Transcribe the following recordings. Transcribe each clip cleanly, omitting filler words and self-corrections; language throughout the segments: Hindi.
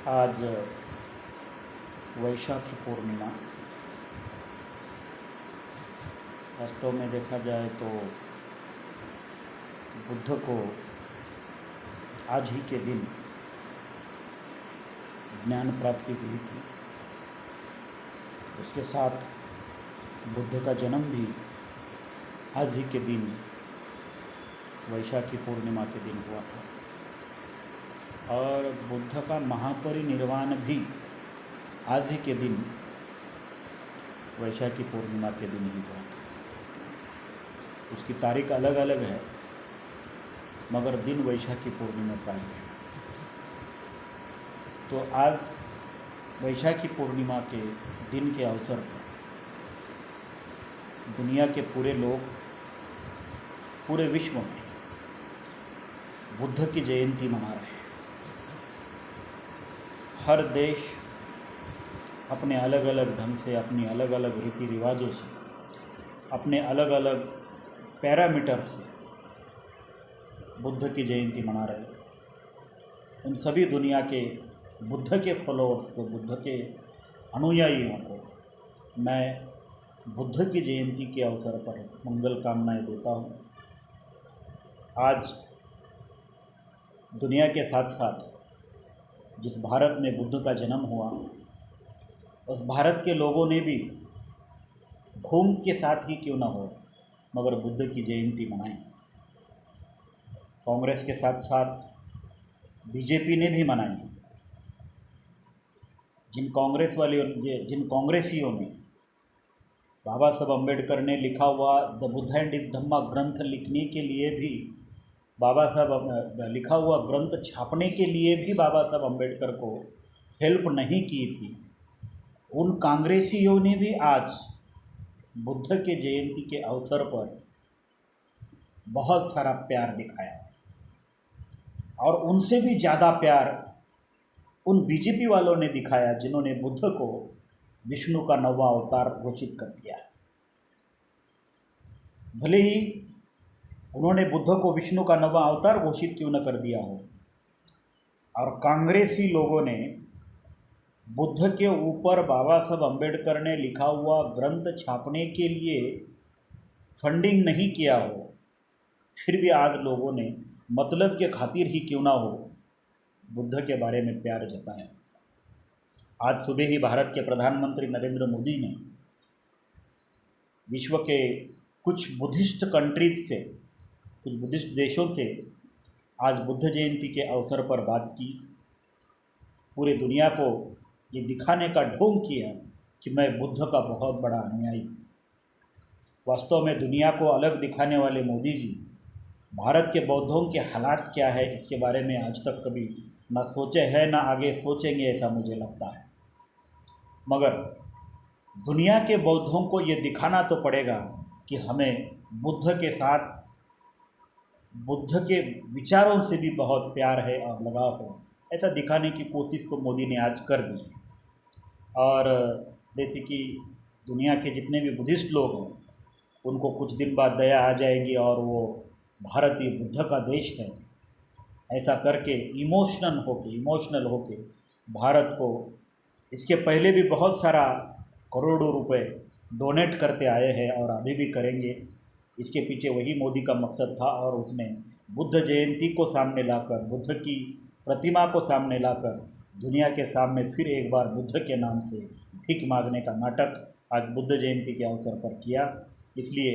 आज वैशाखी पूर्णिमा। वास्तव में देखा जाए तो बुद्ध को आज ही के दिन ज्ञान प्राप्ति हुई थी। उसके साथ बुद्ध का जन्म भी आज ही के दिन वैशाखी पूर्णिमा के दिन हुआ था और बुद्ध का महापरिनिर्वाण भी आज ही के दिन वैशाखी पूर्णिमा के दिन ही हुआ था। उसकी तारीख अलग अलग है मगर दिन वैशाखी पूर्णिमा का ही है। तो आज वैशाखी पूर्णिमा के दिन के अवसर पर दुनिया के पूरे लोग पूरे विश्व में बुद्ध की जयंती मना रहे हैं। हर देश अपने अलग अलग ढंग से, अपनी अलग अलग रीति रिवाजों से, अपने अलग अलग पैरामीटर से बुद्ध की जयंती मना रहे हैं। उन सभी दुनिया के बुद्ध के फॉलोअर्स को, बुद्ध के अनुयायियों को मैं बुद्ध की जयंती के अवसर पर मंगल कामनाएं देता हूँ। आज दुनिया के साथ साथ जिस भारत में बुद्ध का जन्म हुआ, उस भारत के लोगों ने भी घूम के साथ ही क्यों ना हो मगर बुद्ध की जयंती मनाई। कांग्रेस के साथ साथ बीजेपी ने भी मनाई। जिन कांग्रेसियों ने बाबा साहब अम्बेडकर ने लिखा हुआ द बुद्ध एंड हिज धम्मा ग्रंथ लिखने के लिए भी, बाबा साहब लिखा हुआ ग्रंथ छापने के लिए भी बाबा साहब अम्बेडकर को हेल्प नहीं की थी, उन कांग्रेसियों ने भी आज बुद्ध के जयंती के अवसर पर बहुत सारा प्यार दिखाया और उनसे भी ज़्यादा प्यार उन बीजेपी वालों ने दिखाया जिन्होंने बुद्ध को विष्णु का 9वां अवतार घोषित कर दिया। भले ही उन्होंने बुद्ध को विष्णु का 9वां अवतार घोषित क्यों न कर दिया हो, और कांग्रेसी लोगों ने बुद्ध के ऊपर बाबा साहब अम्बेडकर ने लिखा हुआ ग्रंथ छापने के लिए फंडिंग नहीं किया हो, फिर भी आज लोगों ने मतलब के खातिर ही क्यों ना हो बुद्ध के बारे में प्यार जताया। आज सुबह ही भारत के प्रधानमंत्री नरेंद्र मोदी ने विश्व के कुछ बुद्धिस्ट कंट्रीज से, कुछ बुद्धिस्ट देशों से आज बुद्ध जयंती के अवसर पर बात की। पूरे दुनिया को ये दिखाने का ढोंग किया कि मैं बुद्ध का बहुत बड़ा अनुयायी हूँ। वास्तव में दुनिया को अलग दिखाने वाले मोदी जी भारत के बौद्धों के हालात क्या है इसके बारे में आज तक कभी ना सोचे हैं ना आगे सोचेंगे, ऐसा मुझे लगता है। मगर दुनिया के बौद्धों को ये दिखाना तो पड़ेगा कि हमें बुद्ध के साथ, बुद्ध के विचारों से भी बहुत प्यार है और लगाव है। ऐसा दिखाने की कोशिश तो मोदी ने आज कर दी है। और जैसे कि दुनिया के जितने भी बुद्धिस्ट लोग हैं उनको कुछ दिन बाद दया आ जाएगी और वो भारत ही बुद्ध का देश है ऐसा करके इमोशनल होके भारत को, इसके पहले भी बहुत सारा करोड़ों रुपए डोनेट करते आए हैं और अभी भी करेंगे। इसके पीछे वही मोदी का मकसद था और उसने बुद्ध जयंती को सामने लाकर, बुद्ध की प्रतिमा को सामने लाकर दुनिया के सामने फिर एक बार बुद्ध के नाम से भीख मांगने का नाटक आज बुद्ध जयंती के अवसर पर किया। इसलिए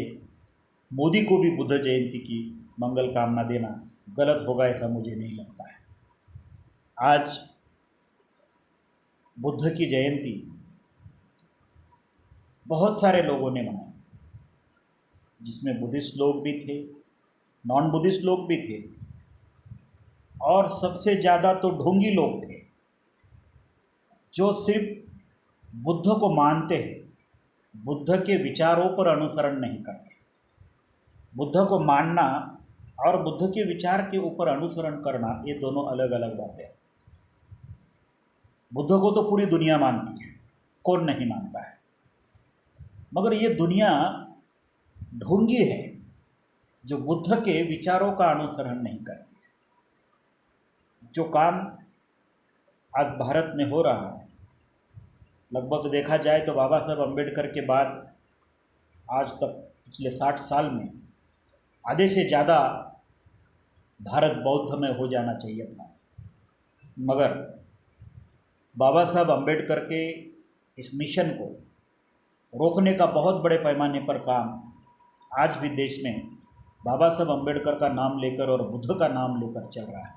मोदी को भी बुद्ध जयंती की मंगल कामना देना गलत होगा ऐसा मुझे नहीं लगता है। आज बुद्ध की जयंती बहुत सारे लोगों ने मनाई, जिसमें बुद्धिस्ट लोग भी थे, नॉन बुद्धिस्ट लोग भी थे और सबसे ज़्यादा तो ढोंगी लोग थे जो सिर्फ बुद्ध को मानते हैं, बुद्ध के विचारों पर अनुसरण नहीं करते। बुद्ध को मानना और बुद्ध के विचार के ऊपर अनुसरण करना ये दोनों अलग अलग बातें हैं। बुद्ध को तो पूरी दुनिया मानती है, कौन नहीं मानता है, मगर ये दुनिया ढोंगी है जो बुद्ध के विचारों का अनुसरण नहीं करती है। जो काम आज भारत में हो रहा है। लगभग देखा जाए तो बाबा साहब अम्बेडकर के बाद आज तक पिछले 60 साल में आधे से ज़्यादा भारत बौद्ध में हो जाना चाहिए था, मगर बाबा साहब अम्बेडकर के इस मिशन को रोकने का बहुत बड़े पैमाने पर काम आज भी देश में बाबा साहब अम्बेडकर का नाम लेकर और बुद्ध का नाम लेकर चल रहा है।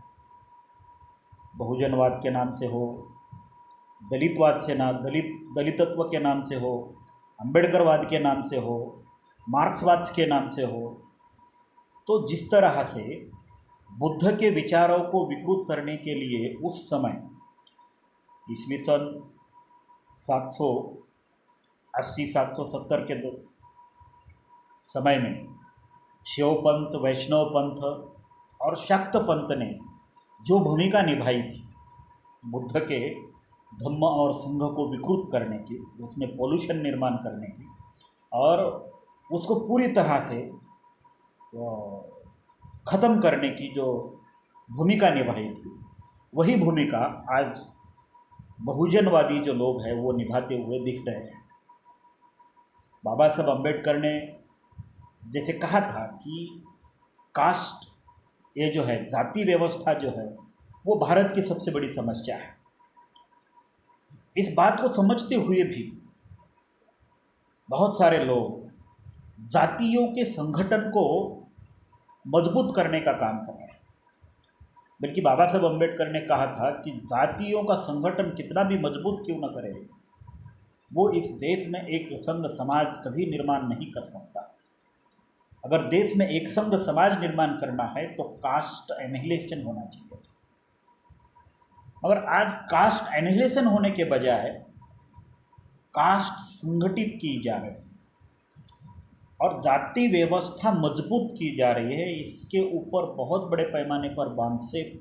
बहुजनवाद के नाम से हो, दलितवाद से ना दलितत्व के नाम से हो, अम्बेडकरवाद के नाम से हो, मार्क्सवाद के नाम से हो, तो जिस तरह से बुद्ध के विचारों को विकृत करने के लिए उस समय ईस्वी सन 780-770 के समय में शैव पंथ, वैष्णव पंथ और शाक्त पंथ ने जो भूमिका निभाई थी बुद्ध के धम्म और संघ को विकृत करने की, उसमें पॉल्यूशन निर्माण करने की और उसको पूरी तरह से ख़त्म करने की जो भूमिका निभाई थी, वही भूमिका आज बहुजनवादी जो लोग हैं वो निभाते हुए दिख रहे हैं। बाबा साहब अम्बेडकर ने जैसे कहा था कि कास्ट, ये जो है जाति व्यवस्था जो है वो भारत की सबसे बड़ी समस्या है। इस बात को समझते हुए भी बहुत सारे लोग जातियों के संगठन को मजबूत करने का काम कर रहे हैं। बल्कि बाबा साहब अम्बेडकर ने कहा था कि जातियों का संगठन कितना भी मजबूत क्यों न करे, वो इस देश में एक संघ समाज कभी निर्माण नहीं कर सकता। अगर देश में एक संघ समाज निर्माण करना है तो कास्ट एनिहिलेशन होना चाहिए। मगर आज कास्ट एनिहिलेशन होने के बजाय कास्ट संगठित की जा रही है और जाति व्यवस्था मजबूत की जा रही है। इसके ऊपर बहुत बड़े पैमाने पर बामसेफ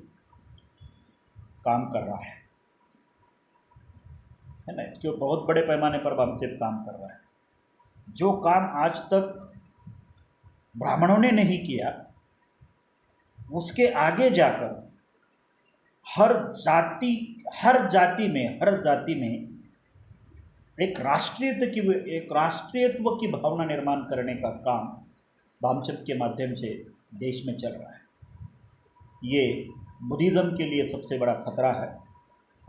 काम कर रहा है ना। इसके ऊपर बहुत बड़े पैमाने पर बामसेफ काम कर रहा है। जो काम आज तक ब्राह्मणों ने नहीं किया, उसके आगे जाकर हर जाति में एक राष्ट्रीयत्व की भावना निर्माण करने का काम बामसेफ के माध्यम से देश में चल रहा है। ये बुद्धिज़्म के लिए सबसे बड़ा खतरा है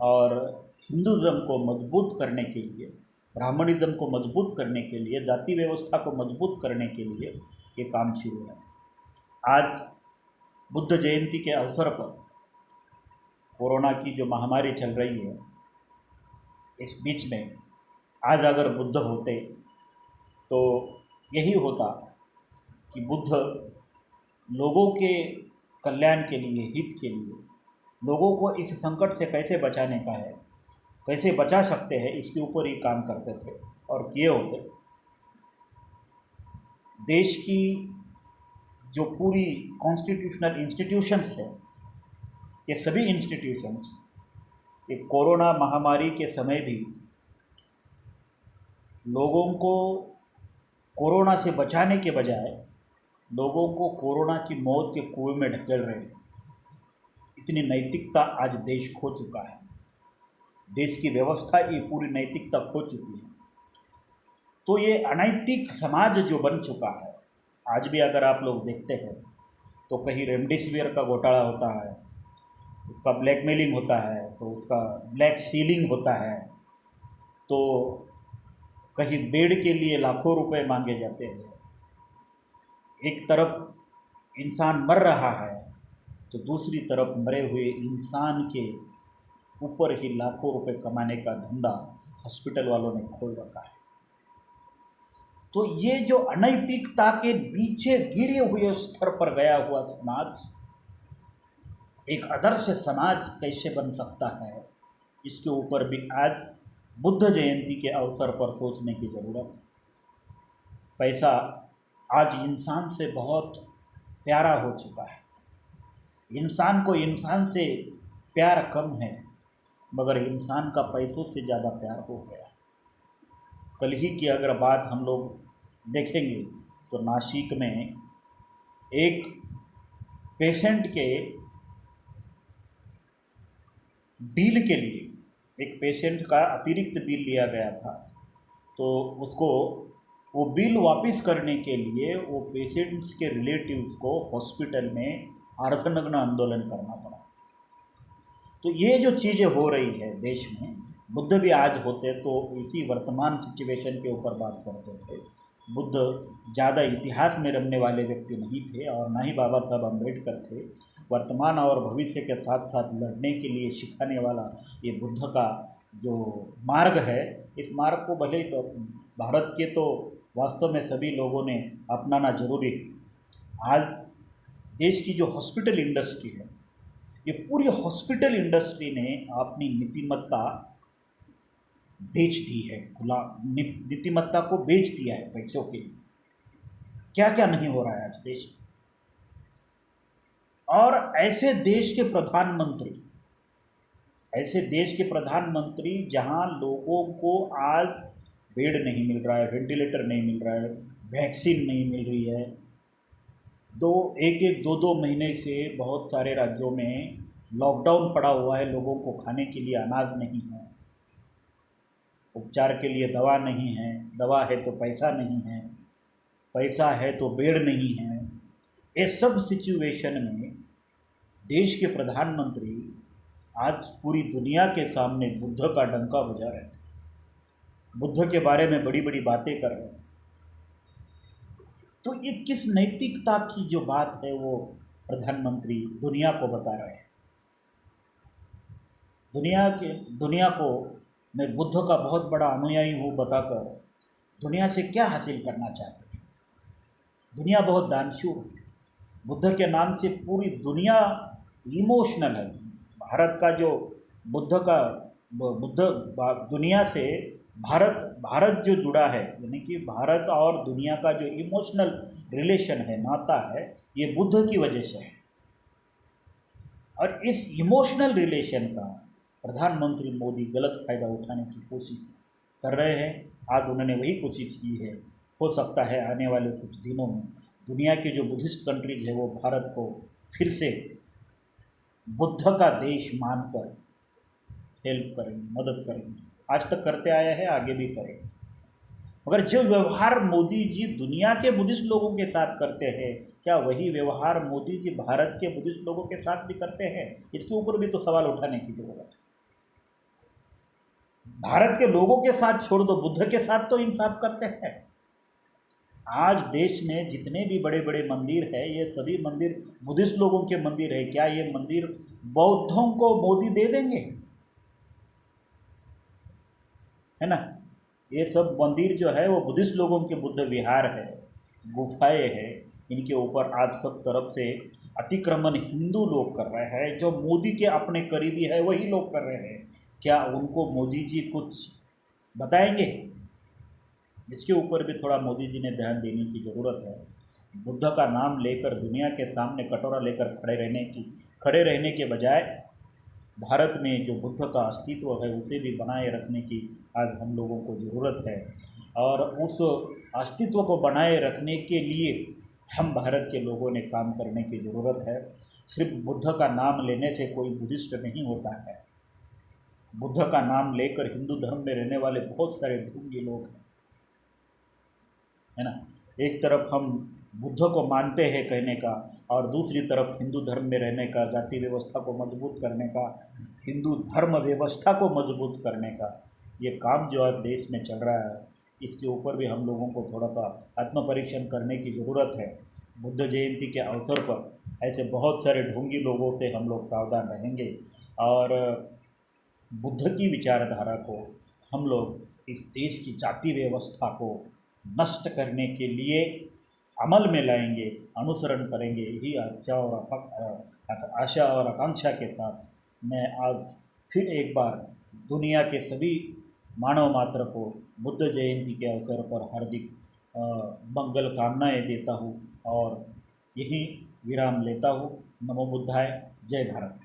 और हिंदुज़्म को मजबूत करने के लिए, ब्राह्मणिज़्म को मजबूत करने के लिए, जाति व्यवस्था को मजबूत करने के लिए ये काम शुरू है। आज बुद्ध जयंती के अवसर पर कोरोना की जो महामारी चल रही है, इस बीच में आज अगर बुद्ध होते तो यही होता कि बुद्ध लोगों के कल्याण के लिए, हित के लिए, लोगों को इस संकट से कैसे बचाने का है, कैसे बचा सकते हैं, इसके ऊपर ही काम करते थे और किए होते। देश की जो पूरी कॉन्स्टिट्यूशनल इंस्टीट्यूशंस है, ये सभी इंस्टीट्यूशंस ये कोरोना महामारी के समय भी लोगों को कोरोना से बचाने के बजाय लोगों को कोरोना की मौत के कुएं में ढकेल रहे हैं। इतनी नैतिकता आज देश खो चुका है। देश की व्यवस्था ये पूरी नैतिकता खो चुकी है। तो ये अनैतिक समाज जो बन चुका है, आज भी अगर आप लोग देखते हैं तो कहीं रेमडेसिविर का घोटाला होता है, उसका ब्लैकमेलिंग होता है, तो उसका ब्लैक सीलिंग होता है, तो कहीं बेड के लिए लाखों रुपए मांगे जाते हैं। एक तरफ इंसान मर रहा है तो दूसरी तरफ मरे हुए इंसान के ऊपर ही लाखों रुपए कमाने का धंधा हॉस्पिटल वालों ने खोल रखा है। तो ये जो अनैतिकता के नीचे गिरे हुए स्तर पर गया हुआ समाज एक आदर्श समाज कैसे बन सकता है, इसके ऊपर भी आज बुद्ध जयंती के अवसर पर सोचने की ज़रूरत है। पैसा आज इंसान से बहुत प्यारा हो चुका है। इंसान को इंसान से प्यार कम है, मगर इंसान का पैसों से ज़्यादा प्यार हो गया। कल ही की अगर बात हम लोग देखेंगे तो नासिक में एक पेशेंट के डील के लिए एक पेशेंट का अतिरिक्त बिल लिया गया था, तो उसको वो बिल वापस करने के लिए वो पेशेंट्स के रिलेटिव्स को हॉस्पिटल में अर्धनग्न आंदोलन करना पड़ा। तो ये जो चीज़ें हो रही है देश में, बुद्ध भी आज होते तो इसी वर्तमान सिचुएशन के ऊपर बात करते थे। बुद्ध ज़्यादा इतिहास में रमने वाले व्यक्ति नहीं थे और ना ही बाबा साहब अम्बेडकर थे। वर्तमान और भविष्य के साथ साथ लड़ने के लिए सिखाने वाला ये बुद्ध का जो मार्ग है, इस मार्ग को भले भारत के तो वास्तव में सभी लोगों ने अपनाना जरूरी है। आज देश की जो हॉस्पिटल इंडस्ट्री है, ये पूरी हॉस्पिटल इंडस्ट्री ने अपनी नीतिमत्ता बेच दी है, नीतिमत्ता को बेच दिया है पैसों के लिए। क्या क्या नहीं हो रहा है आज देश में। और ऐसे देश के प्रधानमंत्री जहां लोगों को आज बेड नहीं मिल रहा है, वेंटिलेटर नहीं मिल रहा है, वैक्सीन नहीं मिल रही है, दो दो महीने से बहुत सारे राज्यों में लॉकडाउन पड़ा हुआ है, लोगों को खाने के लिए अनाज नहीं है, उपचार के लिए दवा नहीं है, दवा है तो पैसा नहीं है, पैसा है तो बेड नहीं है। ये सब सिचुएशन में देश के प्रधानमंत्री आज पूरी दुनिया के सामने बुद्ध का डंका बजा रहे थे, बुद्ध के बारे में बड़ी बड़ी बातें कर रहे थे। तो ये किस नैतिकता की जो बात है वो प्रधानमंत्री दुनिया को बता रहे हैं। दुनिया को मैं बुद्ध का बहुत बड़ा अनुयायी हूँ बताकर दुनिया से क्या हासिल करना चाहते हैं। दुनिया बहुत दानशूर है, बुद्ध के नाम से पूरी दुनिया इमोशनल है। भारत का जो बुद्ध दुनिया से भारत जो जुड़ा है, यानी कि भारत और दुनिया का जो इमोशनल रिलेशन है, नाता है, ये बुद्ध की वजह से है। और इस इमोशनल रिलेशन का प्रधानमंत्री मोदी गलत फ़ायदा उठाने की कोशिश कर रहे हैं। आज उन्होंने वही कोशिश की है। हो सकता है आने वाले कुछ दिनों में दुनिया के जो बुद्धिस्ट कंट्रीज है वो भारत को फिर से बुद्ध का देश मानकर हेल्प करेंगे, मदद करेंगे। आज तक करते आया है, आगे भी करेंगे। मगर जो व्यवहार मोदी जी दुनिया के बुद्धिस्ट लोगों के साथ करते हैं, क्या वही व्यवहार मोदी जी भारत के बुद्धिस्ट लोगों के साथ भी करते हैं? इसके ऊपर भी तो सवाल उठाने की जरूरत है। भारत के लोगों के साथ छोड़ दो, बुद्ध के साथ तो इंसाफ करते हैं। आज देश में जितने भी बड़े बड़े मंदिर है, ये सभी मंदिर बुद्धिस्ट लोगों के मंदिर है। क्या ये मंदिर बौद्धों को मोदी दे देंगे? है ना। ये सब मंदिर जो है वो बुद्धिस्ट लोगों के बुद्ध विहार है, गुफाएं है। इनके ऊपर आज सब तरफ से अतिक्रमण हिंदू लोग कर रहे हैं, जो मोदी के अपने करीबी है वही लोग कर रहे हैं। क्या उनको मोदी जी कुछ बताएंगे? इसके ऊपर भी थोड़ा मोदी जी ने ध्यान देने की ज़रूरत है। बुद्ध का नाम लेकर दुनिया के सामने कटोरा लेकर खड़े रहने के बजाय भारत में जो बुद्ध का अस्तित्व है उसे भी बनाए रखने की आज हम लोगों को ज़रूरत है। और उस अस्तित्व को बनाए रखने के लिए हम भारत के लोगों ने काम करने की ज़रूरत है। सिर्फ बुद्ध का नाम लेने से कोई बुद्धिस्ट नहीं होता है। बुद्ध का नाम लेकर हिंदू धर्म में रहने वाले बहुत सारे ढोंगी लोग हैं, है ना। एक तरफ हम बुद्ध को मानते हैं कहने का, और दूसरी तरफ हिंदू धर्म में रहने का, जाति व्यवस्था को मजबूत करने का, हिंदू धर्म व्यवस्था को मजबूत करने का ये काम जो आज देश में चल रहा है, इसके ऊपर भी हम लोगों को थोड़ा सा आत्मपरीक्षण करने की ज़रूरत है। बुद्ध जयंती के अवसर पर ऐसे बहुत सारे ढोंगी लोगों से हम लोग सावधान रहेंगे और बुद्ध की विचारधारा को हम लोग इस देश की जाति व्यवस्था को नष्ट करने के लिए अमल में लाएंगे, अनुसरण करेंगे। यही आशा और आकांक्षा के साथ मैं आज फिर एक बार दुनिया के सभी मानव मात्र को बुद्ध जयंती के अवसर पर हार्दिक मंगल कामनाएं देता हूँ और यही विराम लेता हूँ। नमो बुद्धाय। जय भारत।